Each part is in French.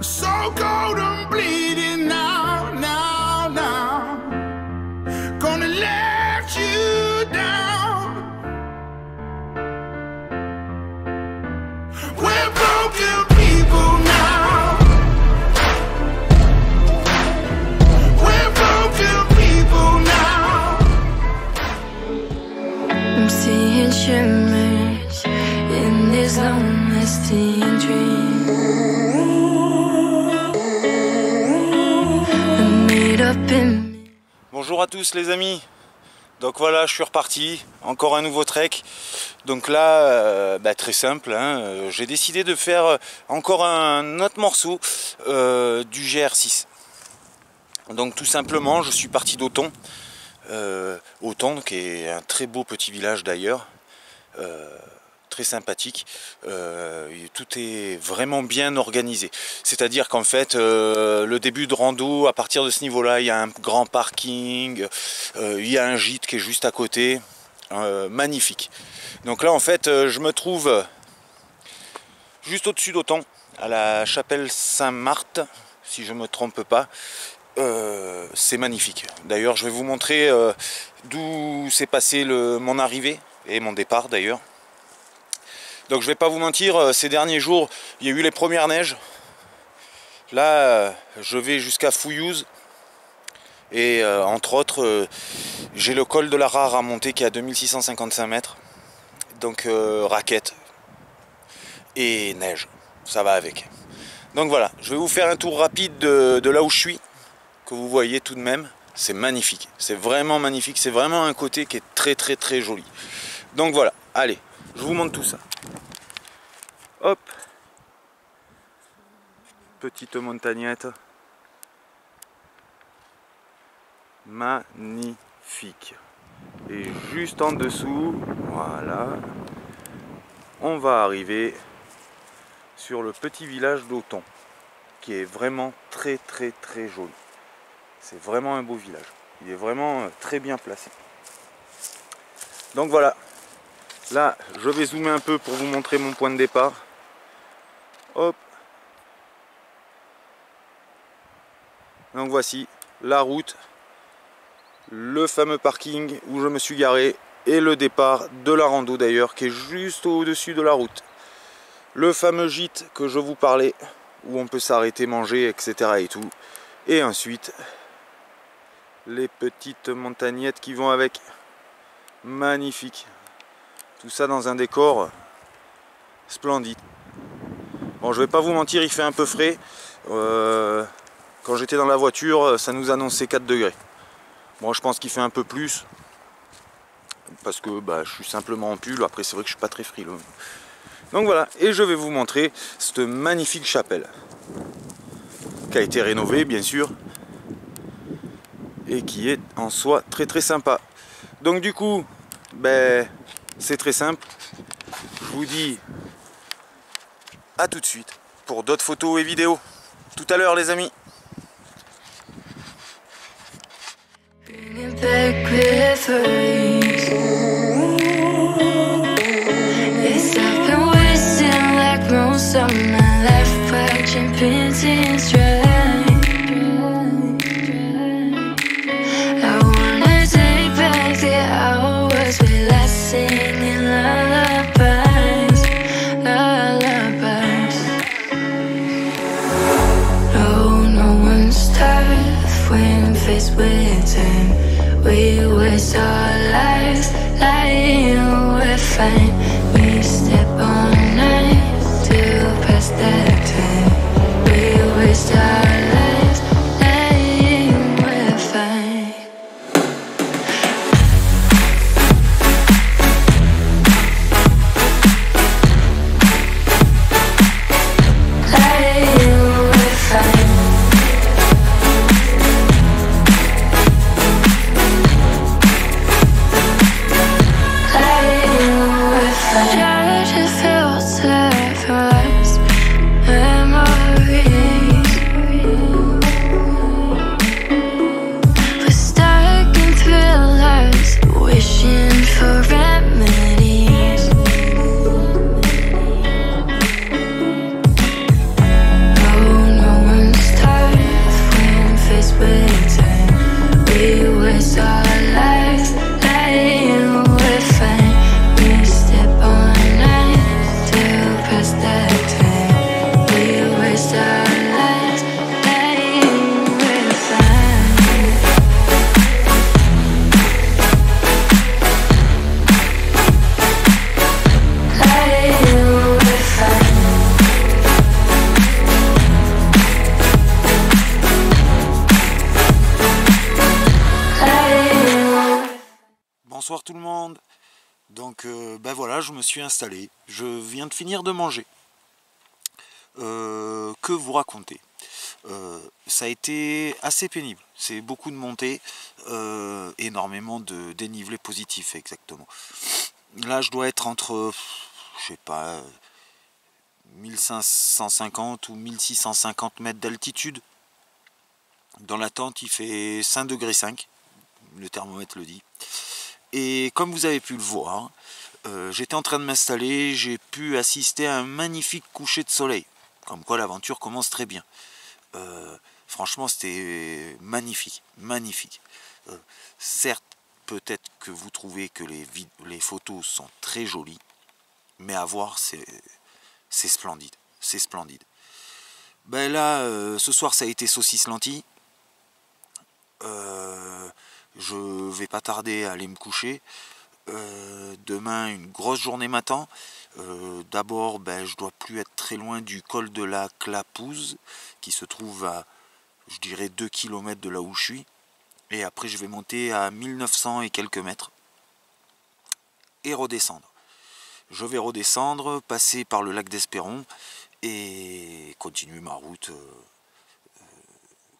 So cold and bleeding now, now, now. Gonna let you down. We're broken people now. We're broken people now. I'm seeing shimmers in this long-lasting dream. Bonjour à tous les amis. Donc voilà, je suis reparti, encore un nouveau trek. Donc là, très simple, hein, j'ai décidé de faire encore un autre morceau du GR6. Donc tout simplement, je suis parti d'Auton, Auton qui est un très beau petit village d'ailleurs, très sympathique. Tout est vraiment bien organisé, c'est à dire qu'en fait le début de rando, à partir de ce niveau là, il y a un grand parking, il y a un gîte qui est juste à côté, magnifique. Donc là en fait je me trouve juste au dessus d'Auton, à la chapelle Saint-Marthe si je me trompe pas. C'est magnifique. D'ailleurs je vais vous montrer d'où s'est passé mon arrivée et mon départ d'ailleurs. Donc je vais pas vous mentir, ces derniers jours, il y a eu les premières neiges. Là, je vais jusqu'à Fouillouse. Et entre autres, j'ai le col de la Rare à monter qui est à 2655 mètres. Donc raquette et neige, ça va avec. Donc voilà, je vais vous faire un tour rapide de là où je suis, que vous voyez tout de même. C'est magnifique, c'est vraiment magnifique, c'est vraiment un côté qui est très très très joli. Donc voilà, allez, je vous montre tout ça. Hop, petite montagnette, magnifique. Et juste en dessous, voilà, on va arriver sur le petit village d'Auton, qui est vraiment très très très joli. C'est vraiment un beau village, il est vraiment très bien placé. Donc voilà, là je vais zoomer un peu pour vous montrer mon point de départ. Hop. Donc voici la route, le fameux parking où je me suis garé et le départ de la rando d'ailleurs qui est juste au-dessus de la route. Le fameux gîte que je vous parlais où on peut s'arrêter, manger, etc. et tout. Et ensuite les petites montagnettes qui vont avec. Magnifique. Tout ça dans un décor splendide. Bon, je vais pas vous mentir, il fait un peu frais. Quand j'étais dans la voiture, ça nous annonçait 4 degrés. Bon, je pense qu'il fait un peu plus. Parce que je suis simplement en pull. Après, c'est vrai que je suis pas très frileux. Donc voilà, et je vais vous montrer cette magnifique chapelle. Qui a été rénovée, bien sûr. Et qui est en soi très très sympa. Donc du coup, c'est très simple. Je vous dis à tout de suite pour d'autres photos et vidéos. Tout à l'heure les amis. We waste our lives lying, we're fine. We step on knives to pass that time. We waste our lives lying, we're fine. Lying, we're fine. Lying, we're bonsoir tout le monde. Donc ben voilà, je me suis installé. Je viens de finir de manger. Que vous raconter? Ça a été assez pénible. C'est beaucoup de montées, énormément de dénivelé positif exactement. Là je dois être entre, je sais pas, 1550 ou 1650 mètres d'altitude. Dans la tente il fait 5,5 degrés, le thermomètre le dit. Et comme vous avez pu le voir, j'étais en train de m'installer, j'ai pu assister à un magnifique coucher de soleil. Comme quoi l'aventure commence très bien. Franchement c'était magnifique, magnifique. Certes, peut-être que vous trouvez que les photos sont très jolies, mais à voir c'est splendide, c'est splendide. Ben là, ce soir ça a été saucisse lentilles. Je vais pas tarder à aller me coucher. Demain une grosse journée m'attend. D'abord ben, je dois plus être très loin du col de la Clapouze qui se trouve à, je dirais, 2 km de là où je suis, et après je vais monter à 1900 et quelques mètres et redescendre. Je vais redescendre, passer par le lac d'Esperon et continuer ma route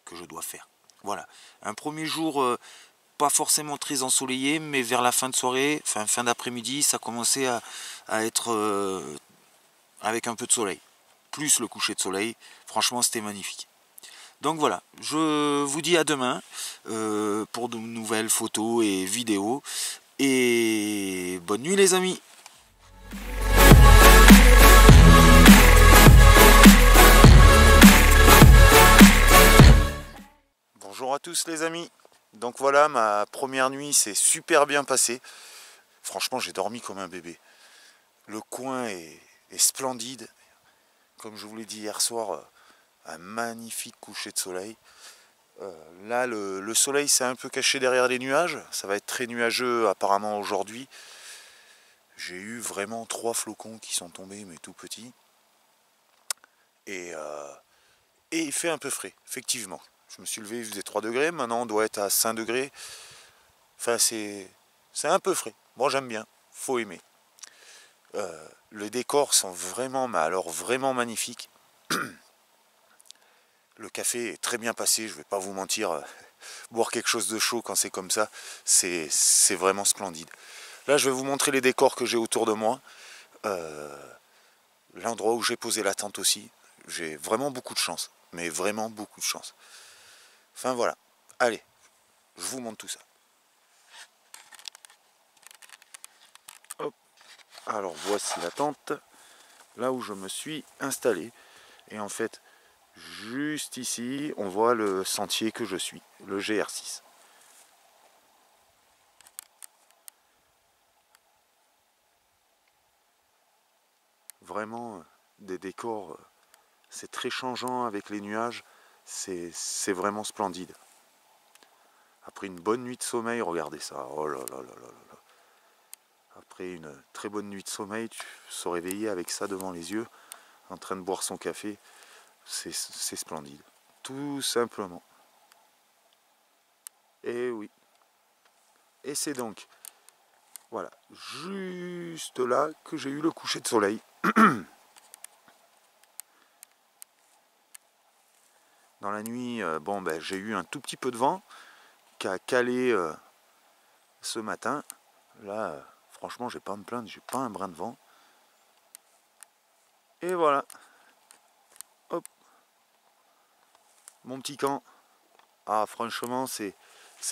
que je dois faire. Voilà, un premier jour pas forcément très ensoleillé, mais vers la fin de soirée, fin d'après-midi, ça commençait à être avec un peu de soleil, plus le coucher de soleil. Franchement c'était magnifique. Donc voilà, je vous dis à demain pour de nouvelles photos et vidéos, et bonne nuit les amis. Bonjour à tous les amis. Donc voilà, ma première nuit s'est super bien passée. Franchement j'ai dormi comme un bébé. Le coin est splendide. Comme je vous l'ai dit hier soir, un magnifique coucher de soleil. Là le soleil s'est un peu caché derrière les nuages. Ça va être très nuageux apparemment aujourd'hui. J'ai eu vraiment 3 flocons qui sont tombés, mais tout petits. Et il fait un peu frais, effectivement. Je me suis levé, il faisait 3 degrés, maintenant on doit être à 5 degrés. Enfin c'est un peu frais. Bon j'aime bien, faut aimer. Les décors sont vraiment, mais alors vraiment magnifiques. Le café est très bien passé, je vais pas vous mentir, boire quelque chose de chaud quand c'est comme ça, c'est vraiment splendide. Là je vais vous montrer les décors que j'ai autour de moi. L'endroit où j'ai posé la tente aussi. J'ai vraiment beaucoup de chance, mais vraiment beaucoup de chance. Enfin voilà, allez, je vous montre tout ça. Hop. Alors voici la tente, là où je me suis installé. Et en fait, juste ici, on voit le sentier que je suis, le GR6. Vraiment, des décors, c'est très changeant avec les nuages. C'est vraiment splendide. Après une bonne nuit de sommeil, regardez ça. Oh là là là là là. Après une très bonne nuit de sommeil, se réveiller avec ça devant les yeux, en train de boire son café, c'est splendide. Tout simplement. Et oui. Et c'est donc, voilà, juste là que j'ai eu le coucher de soleil. Dans la nuit, bon, ben, j'ai eu un tout petit peu de vent qui a calé ce matin. Là, franchement, je vais pas me plaindre, j'ai pas un brin de vent. Et voilà. Hop. Mon petit camp. Ah, franchement, c'est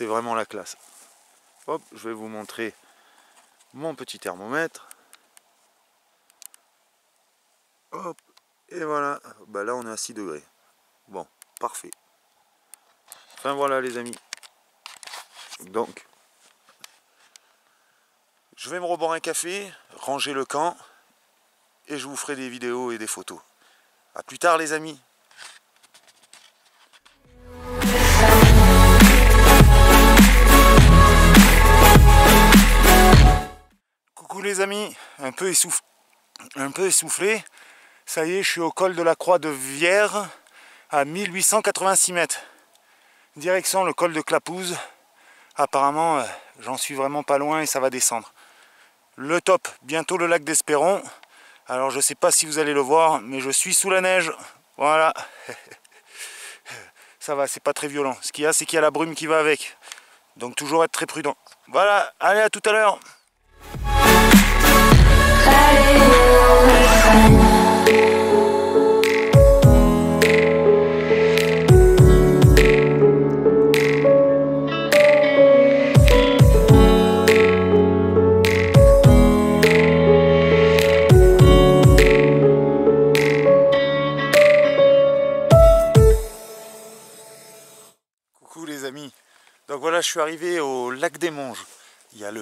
vraiment la classe. Hop, je vais vous montrer mon petit thermomètre. Hop. Et voilà. Bah là, on est à 6 degrés. Bon. Parfait. Enfin voilà les amis. Donc, je vais me reboire un café, ranger le camp, et je vous ferai des vidéos et des photos. A plus tard les amis. Coucou les amis, un peu essoufflé. Ça y est, je suis au col de la Croix de Vierre, à 1886 mètres. Direction le col de Clapouze, Apparemment, j'en suis vraiment pas loin et ça va descendre. Le top, bientôt le lac d'Espéron. Alors je sais pas si vous allez le voir, mais je suis sous la neige. Voilà. Ça va, c'est pas très violent. Ce qu'il y a, c'est qu'il y a la brume qui va avec. Donc toujours être très prudent. Voilà, allez, à tout à l'heure. Coucou les amis. Donc voilà, je suis arrivé au lac des Monges. Il y a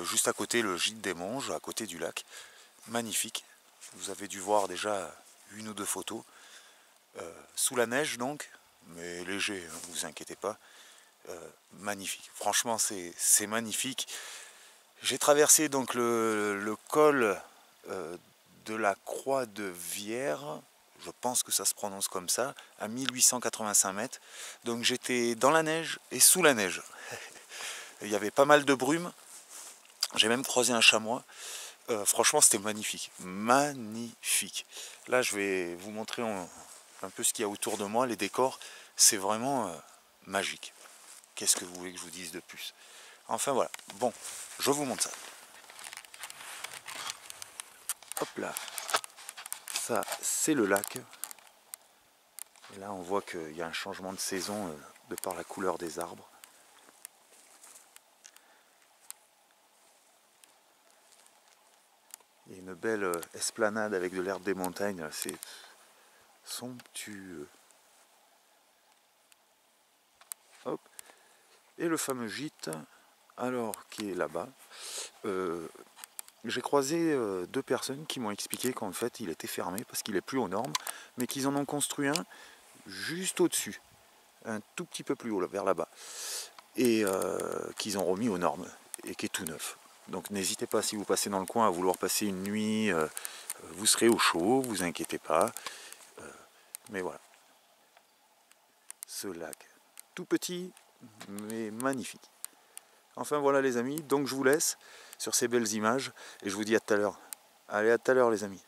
juste à côté le gîte des Monges, à côté du lac. Magnifique. Vous avez dû voir déjà une ou deux photos. Sous la neige donc, mais léger, ne vous inquiétez pas. Magnifique. Franchement, c'est magnifique. J'ai traversé donc le col de la Croix de Vierre. Je pense que ça se prononce comme ça, à 1885 mètres. Donc j'étais dans la neige et sous la neige. Il y avait pas mal de brume. J'ai même croisé un chamois. Franchement, c'était magnifique. Magnifique. Là, je vais vous montrer un peu ce qu'il y a autour de moi, les décors. C'est vraiment magique. Qu'est-ce que vous voulez que je vous dise de plus? Enfin voilà. Bon, je vous montre ça. Hop là. Ça, c'est le lac. Et là, on voit qu'il y a un changement de saison de par la couleur des arbres. Il y a une belle esplanade avec de l'herbe des montagnes. C'est somptueux. Hop. Et le fameux gîte, alors, qui est là-bas. J'ai croisé deux personnes qui m'ont expliqué qu'en fait il était fermé parce qu'il est plus aux normes, mais qu'ils en ont construit un juste au-dessus, un tout petit peu plus haut, vers là-bas, et qu'ils ont remis aux normes et qui est tout neuf. Donc n'hésitez pas, si vous passez dans le coin à vouloir passer une nuit, vous serez au chaud, vous inquiétez pas. Mais voilà, ce lac tout petit mais magnifique. Enfin voilà les amis, donc je vous laisse sur ces belles images et je vous dis à tout à l'heure. Allez, à tout à l'heure les amis.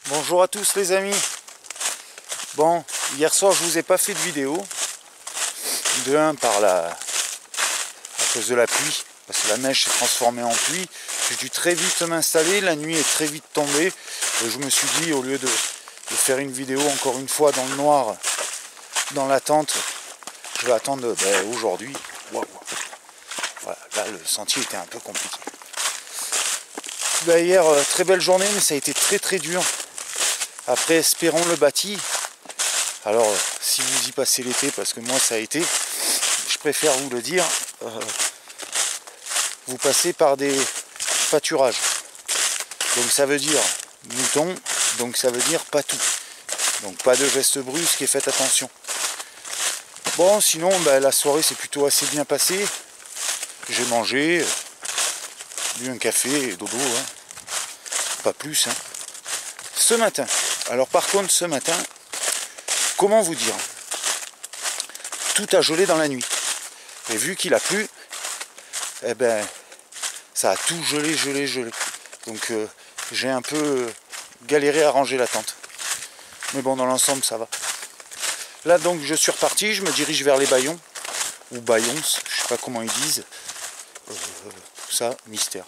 Bonjour à tous les amis. Bon, hier soir je vous ai pas fait de vidéo. De un à cause de la pluie, parce que la neige s'est transformée en pluie. J'ai dû très vite m'installer, la nuit est très vite tombée. Et je me suis dit, au lieu de faire une vidéo encore une fois dans le noir, dans la tente, je vais attendre aujourd'hui. Waouh. Voilà, là le sentier était un peu compliqué. Hier, très belle journée, mais ça a été très dur. Après Espéron le bâti. Alors si vous y passez l'été, parce que moi ça a été, je préfère vous le dire, vous passez par des pâturages. Donc ça veut dire mouton, donc ça veut dire patou. Donc pas de gestes brusques et faites attention. Bon, sinon la soirée s'est plutôt assez bien passée. J'ai mangé, bu un café et dodo, hein. Pas plus. Hein. Ce matin, alors par contre ce matin, comment vous dire, tout a gelé dans la nuit. Et vu qu'il a plu, eh ben, ça a tout gelé. Donc j'ai un peu galéré à ranger la tente. Mais bon, dans l'ensemble, ça va. Là, donc, je suis reparti, je me dirige vers les Baillons, ou Baillons, je sais pas comment ils disent. Ça, mystère.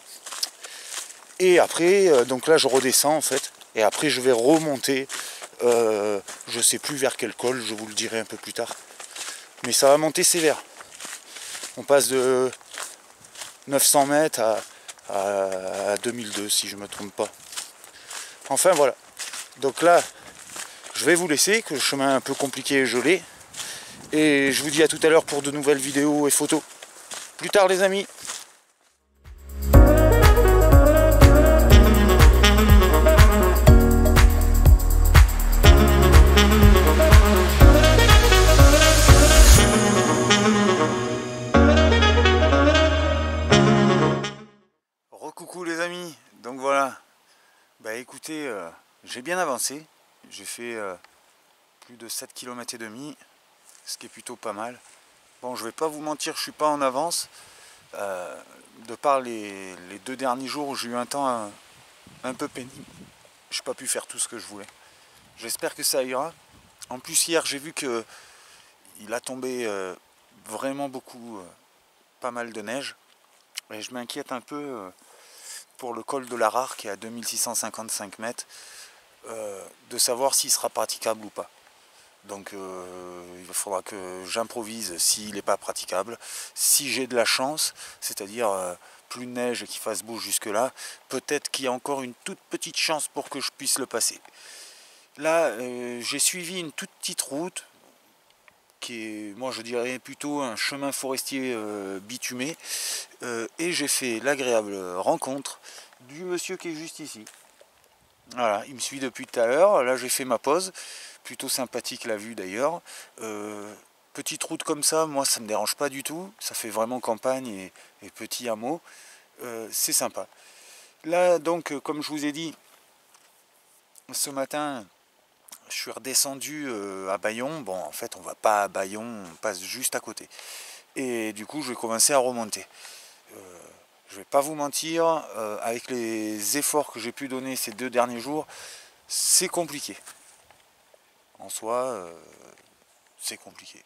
Et après, donc là, je redescends, en fait. Et après, je vais remonter. Je sais plus vers quel col, je vous le dirai un peu plus tard. Mais ça va monter sévère. On passe de 900 mètres à 2002, si je ne me trompe pas. Enfin voilà. Donc là, je vais vous laisser, que le chemin est un peu compliqué et gelé. Et je vous dis à tout à l'heure pour de nouvelles vidéos et photos. Plus tard les amis. Coucou les amis, donc voilà, bah écoutez, j'ai bien avancé, j'ai fait plus de 7 km et demi, ce qui est plutôt pas mal. Bon, je vais pas vous mentir, je suis pas en avance, de par les 2 derniers jours où j'ai eu un temps un peu pénible, j'ai pas pu faire tout ce que je voulais. J'espère que ça ira. En plus hier j'ai vu que il a tombé vraiment beaucoup, pas mal de neige, et je m'inquiète un peu pour le col de la Rare qui est à 2655 mètres, de savoir s'il sera praticable ou pas. Donc il faudra que j'improvise s'il n'est pas praticable. Si j'ai de la chance, c'est-à-dire plus de neige et qu'il fasse beau jusque là, peut-être qu'il y a encore une toute petite chance pour que je puisse le passer. Là j'ai suivi une toute petite route qui est, moi je dirais plutôt un chemin forestier bitumé, et j'ai fait l'agréable rencontre du monsieur qui est juste ici. Voilà, il me suit depuis tout à l'heure. Là j'ai fait ma pause, plutôt sympathique la vue d'ailleurs. Petite route comme ça, moi ça me dérange pas du tout, ça fait vraiment campagne et petit hameau, c'est sympa. Là donc comme je vous ai dit, ce matin je suis redescendu à Bayon. Bon, en fait on va pas à Bayon, on passe juste à côté, et du coup je vais commencer à remonter. Je vais pas vous mentir, avec les efforts que j'ai pu donner ces 2 derniers jours, c'est compliqué. En soi, c'est compliqué.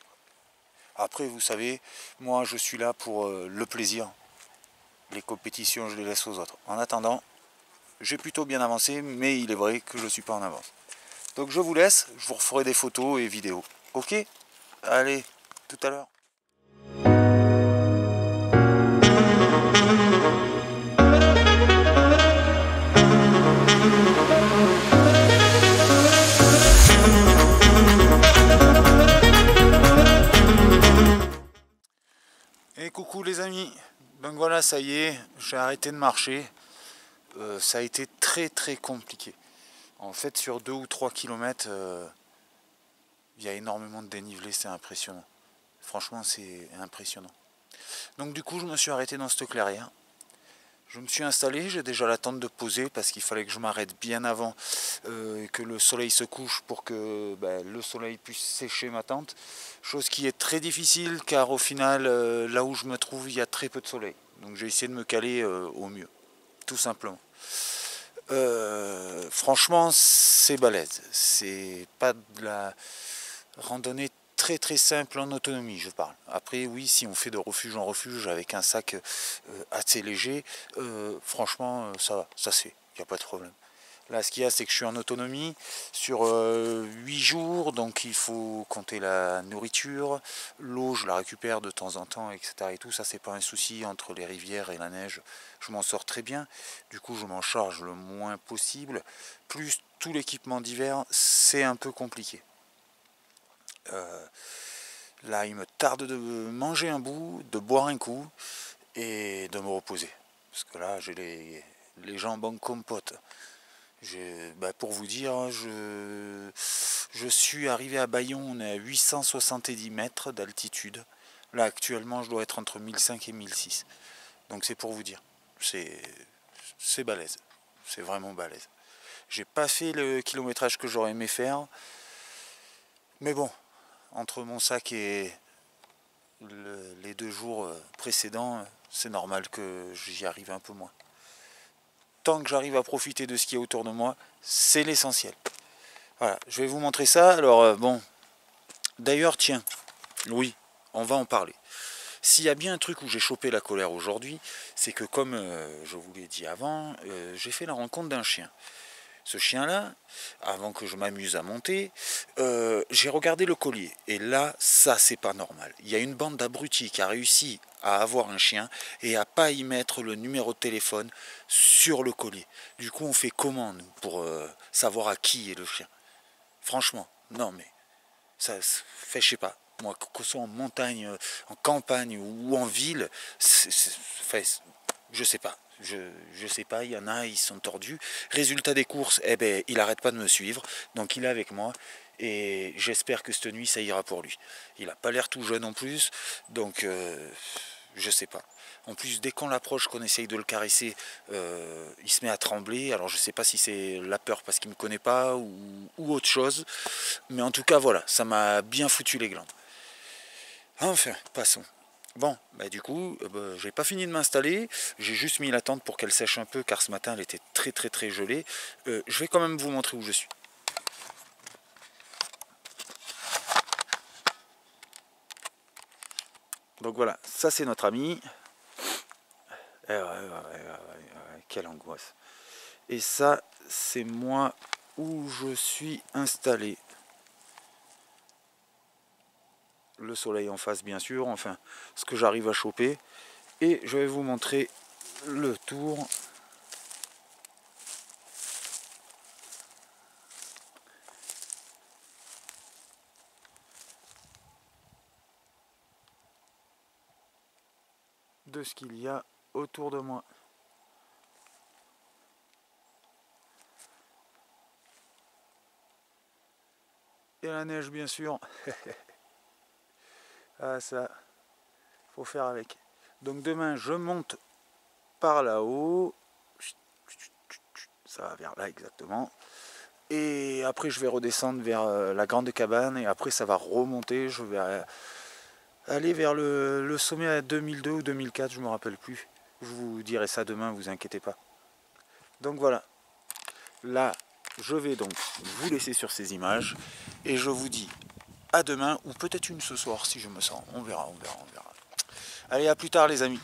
Après, vous savez, moi je suis là pour le plaisir. Les compétitions, je les laisse aux autres. En attendant, j'ai plutôt bien avancé, mais il est vrai que je ne suis pas en avance. Donc je vous laisse, je vous referai des photos et vidéos. Ok? Allez, tout à l'heure. Et coucou les amis, donc voilà, ça y est, j'ai arrêté de marcher. Ça a été très très compliqué. En fait, sur 2 ou 3 km, il y a énormément de dénivelé, c'est impressionnant. Franchement, c'est impressionnant. Donc du coup, je me suis arrêté dans cette clairière. Je me suis installé, j'ai déjà la tente de poser parce qu'il fallait que je m'arrête bien avant que le soleil se couche pour que le soleil puisse sécher ma tente. Chose qui est très difficile car au final, là où je me trouve, il y a très peu de soleil. Donc j'ai essayé de me caler au mieux, tout simplement. Franchement, c'est balèze. C'est pas de la randonnée très très simple en autonomie, je parle. Après oui, si on fait de refuge en refuge avec un sac assez léger, franchement ça va, ça se fait, il n'y a pas de problème. Là ce qu'il y a, c'est que je suis en autonomie sur 8 jours, donc il faut compter la nourriture, l'eau je la récupère de temps en temps, etc. et tout, ça c'est pas un souci, entre les rivières et la neige, je m'en sors très bien, du coup je m'en charge le moins possible, plus tout l'équipement d'hiver, c'est un peu compliqué. Là il me tarde de manger un bout, de boire un coup et de me reposer, parce que là j'ai les jambes en compote. Pour vous dire, je suis arrivé à Bayon, on est à 870 mètres d'altitude. Là actuellement je dois être entre 1005 et 1006, donc c'est pour vous dire, c'est balèze, c'est vraiment balèze. J'ai pas fait le kilométrage que j'aurais aimé faire, mais bon, entre mon sac et les 2 jours précédents, c'est normal que j'y arrive un peu moins. Tant que j'arrive à profiter de ce qui est autour de moi, c'est l'essentiel. Voilà, je vais vous montrer ça. Alors bon, d'ailleurs tiens, oui, on va en parler. S'il y a bien un truc où j'ai chopé la colère aujourd'hui, c'est que comme je vous l'ai dit avant, j'ai fait la rencontre d'un chien. Ce chien-là, avant que je m'amuse à monter, j'ai regardé le collier. Et là, ça, c'est pas normal. Il y a une bande d'abrutis qui a réussi à avoir un chien et à pas y mettre le numéro de téléphone sur le collier. Du coup, on fait comment, nous, pour savoir à qui est le chien? Franchement, non, mais ça fait, je sais pas. Moi, que ce soit en montagne, en campagne ou en ville, je sais pas. Je sais pas, il y en a, ils sont tordus. Résultat des courses, eh ben, il arrête pas de me suivre, donc il est avec moi, et j'espère que cette nuit ça ira pour lui. Il a pas l'air tout jeune en plus, donc je sais pas. En plus, dès qu'on l'approche, qu'on essaye de le caresser, il se met à trembler. Alors je sais pas si c'est la peur parce qu'il me connaît pas ou autre chose. Mais en tout cas, voilà, ça m'a bien foutu les glandes. Enfin, passons. Bon, bah du coup, j'ai pas fini de m'installer. J'ai juste mis la tente pour qu'elle sèche un peu, car ce matin, elle était très gelée. Je vais quand même vous montrer où je suis. Donc voilà, ça c'est notre ami. Quelle angoisse. Et ça, c'est moi où je suis installé. Le soleil en face, bien sûr, enfin, ce que j'arrive à choper. Et je vais vous montrer le tour. De ce qu'il y a autour de moi. Et la neige, bien sûr. Ah, ça, faut faire avec. Donc demain, je monte par là-haut. Ça va vers là exactement. Et après, je vais redescendre vers la grande cabane. Et après, ça va remonter. Je vais aller vers le sommet à 2002 ou 2004, je ne me rappelle plus. Je vous dirai ça demain, vous inquiétez pas. Donc voilà. Là, je vais donc vous laisser sur ces images. Et je vous dis à demain, ou peut-être une ce soir si je me sens. On verra. Allez, à plus tard les amis.